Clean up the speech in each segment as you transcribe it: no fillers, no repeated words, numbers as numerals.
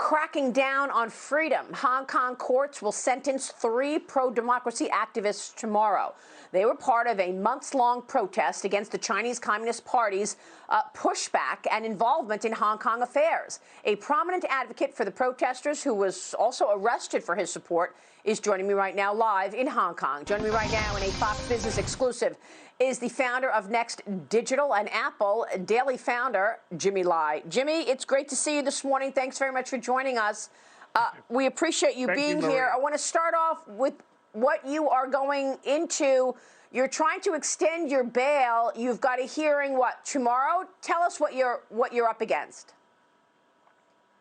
cracking down on freedom. Hong Kong courts will sentence 3 pro-democracy activists tomorrow. They were part of a months-long protest against the Chinese Communist Party's pushback and involvement in Hong Kong affairs. A prominent advocate for the protesters, who was also arrested for his support, is joining me right now live in Hong Kong. Joining me right now in a Fox Business exclusive is the founder of Next Digital and Apple Daily founder, Jimmy Lai. Jimmy, it's great to see you this morning. Thanks very much for joining us. We appreciate you being here. I want to start off with what you are going into. You're trying to extend your bail. You've got a hearing, what, tomorrow? Tell us what you're up against.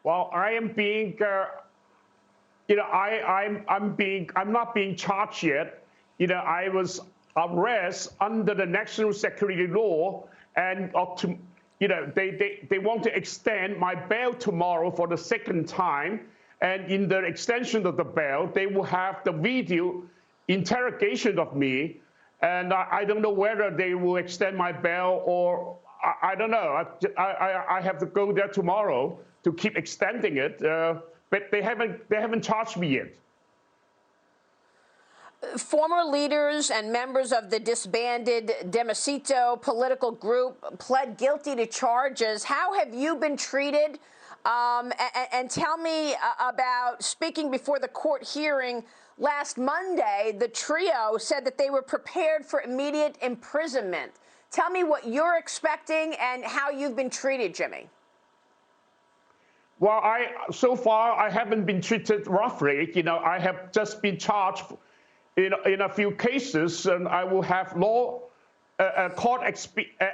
Well, I am being, I'm not being charged yet. I was arrested under the national security law, and they want to extend my bail tomorrow for the second time. And in the extension of the bail, they will have the video interrogation of me. And I don't know whether they will extend my bail or I don't know. I have to go there tomorrow to keep extending it. But they haven't charged me yet. Former leaders and members of the disbanded Democito political group pled guilty to charges. How have you been treated? And tell me about speaking before the court hearing last Monday. The trio said that they were prepared for immediate imprisonment. Tell me what you're expecting and how you've been treated, Jimmy. Well, so far I haven't been treated roughly. I have just been charged in a few cases, and I will have court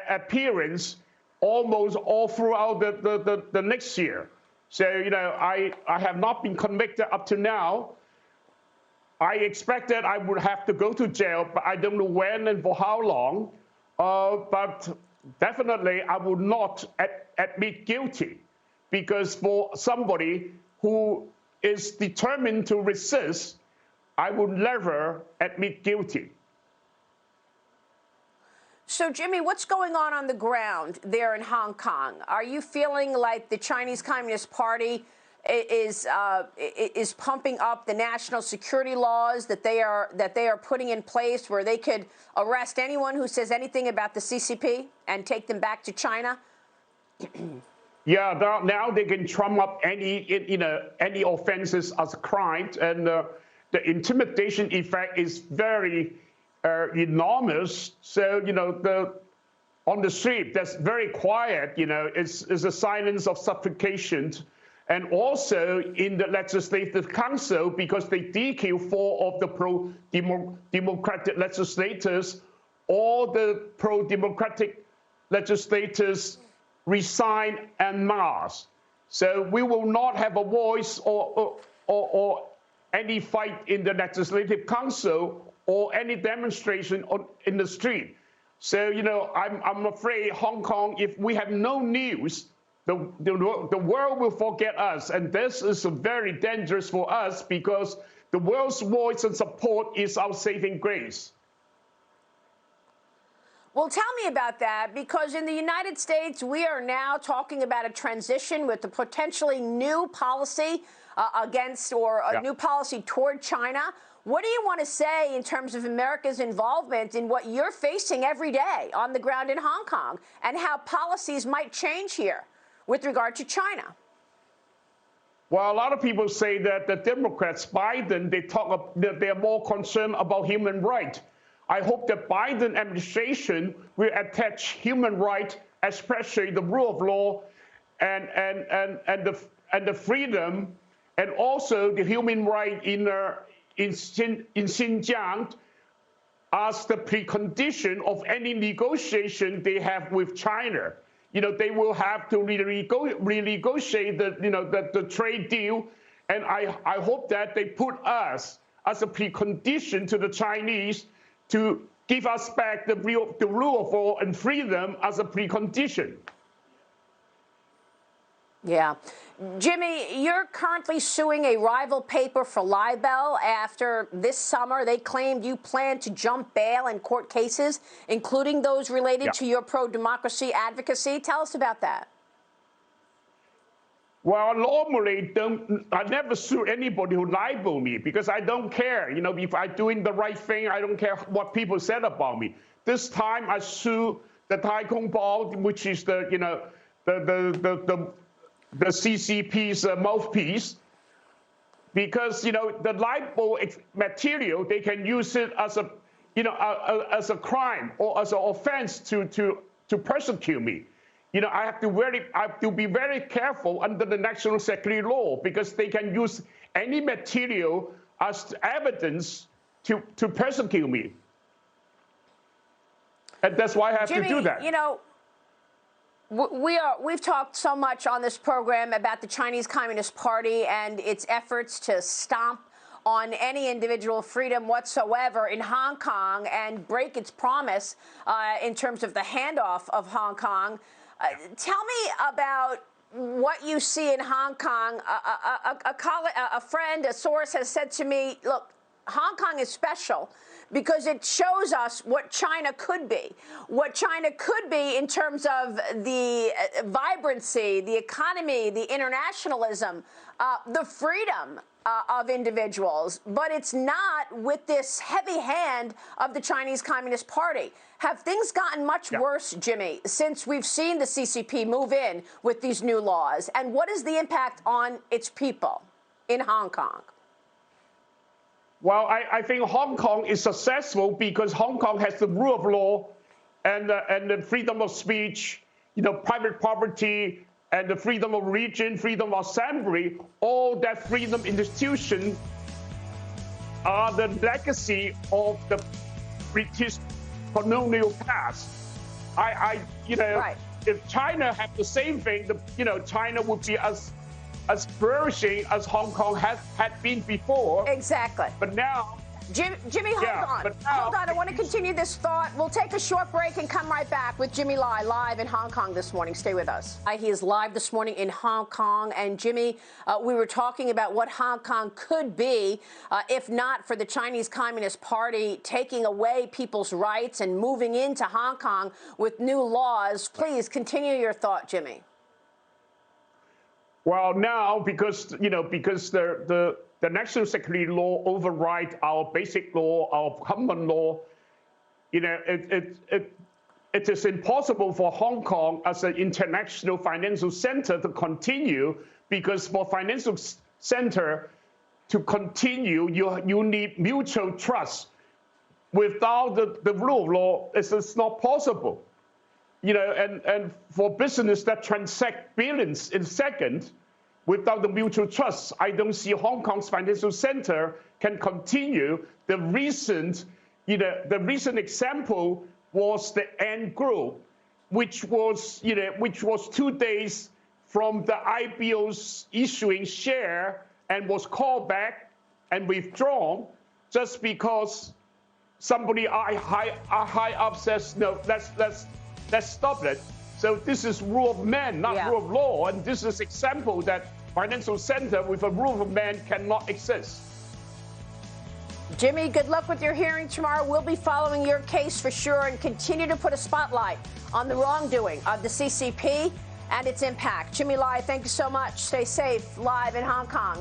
appearance almost all throughout the next year. So, I have not been convicted up to now. I expected I would have to go to jail, but I don't know when and for how long. But definitely I would not admit guilty, because for somebody who is determined to resist, I would never admit guilty. So, Jimmy, what's going on the ground there in Hong Kong? Are you feeling like the Chinese Communist Party is pumping up the national security laws that they are putting in place, where they could arrest anyone who says anything about the CCP and take them back to China? Yeah, now they can trump up any offenses as crimes, and the intimidation effect is very enormous. So, on the street, that's very quiet. It's a silence of supplication. And also in the Legislative Council, because they DQ 4 of the pro-democratic legislators, all the pro-democratic legislators resign en masse. So we will not have a voice or any fight in the Legislative Council or any demonstration in the street. So, I'm afraid Hong Kong, if we have no news, the world will forget us. And this is very dangerous for us, because the world's voice and support is our saving grace. Well, tell me about that, because in the United States, we are now talking about a transition with a potentially new policy against, or a new policy toward China. What do you want to say in terms of America's involvement in what you're facing every day on the ground in Hong Kong, and how policies might change here with regard to China? Well, a lot of people say that the Democrats, Biden, they're more concerned about human rights. I hope the Biden administration will attach human rights, especially the rule of law and the freedom, and also the human right in Xinjiang, as the precondition of any negotiation they have with China. They will have to renegotiate the trade deal, and I hope that they put us as a precondition to the Chinese to give us back the rule of law and freedom as a precondition. Yeah. Jimmy, you're currently suing a rival paper for libel after this summer they claimed you plan to jump bail in court cases, including those related to your pro-democracy advocacy. Tell us about that. Well, normally I never sue anybody who libel me because I don't care. You know, if I'm doing the right thing, I don't care what people said about me. This time I sue the Taikong Ball, which is the CCP's mouthpiece, because the libel material, they can use it as a as a crime or as an offense to persecute me. I have to be very careful under the national security law because they can use any material as evidence to persecute me. And that's why I have Jimmy, to do that. We've talked so much on this program about the Chinese Communist Party and its efforts to stomp on any individual freedom whatsoever in Hong Kong and break its promise in terms of the handoff of Hong Kong. Tell me about what you see in Hong Kong. A friend, a source has said to me, look, Hong Kong is special because it shows us what China could be in terms of the vibrancy, the economy, the internationalism, the freedom of individuals, but it's not with this heavy hand of the Chinese Communist Party. Have things gotten much worse, Jimmy, since we've seen the CCP move in with these new laws? And what is the impact on its people in Hong Kong? Well, I think Hong Kong is successful because Hong Kong has the rule of law and the freedom of speech, private property, and the freedom of religion, freedom of assembly. All that freedom institution are the legacy of the British colonial past. Right. If China had the same thing, China would be as flourishing as Hong Kong had been before. Exactly. But now, Jimmy, hold on. Hold on. I want to continue this thought. We'll take a short break and come right back with Jimmy Lai live in Hong Kong this morning. Stay with us. He is live this morning in Hong Kong. And Jimmy, we were talking about what Hong Kong could be if not for the Chinese Communist Party taking away people's rights and moving into Hong Kong with new laws. Please continue your thought, Jimmy. Well, now because the national security law override our basic law, our common law, it is impossible for Hong Kong as an international financial center to continue, because for financial center to continue, you need mutual trust. Without the rule of law, it's not possible. And for business that transact billions in a second, without the mutual trust, I don't see Hong Kong's financial center can continue. The recent example was the Ant Group, which was 2 days from the IPO's issuing share and was called back and withdrawn just because somebody high up says no. Let's stop it. So this is rule of man, not rule of law. And this is example that financial center with a rule of man cannot exist. Jimmy, good luck with your hearing tomorrow. We'll be following your case for sure and continue to put a spotlight on the wrongdoing of the CCP and its impact. Jimmy Lai, thank you so much. Stay safe live in Hong Kong.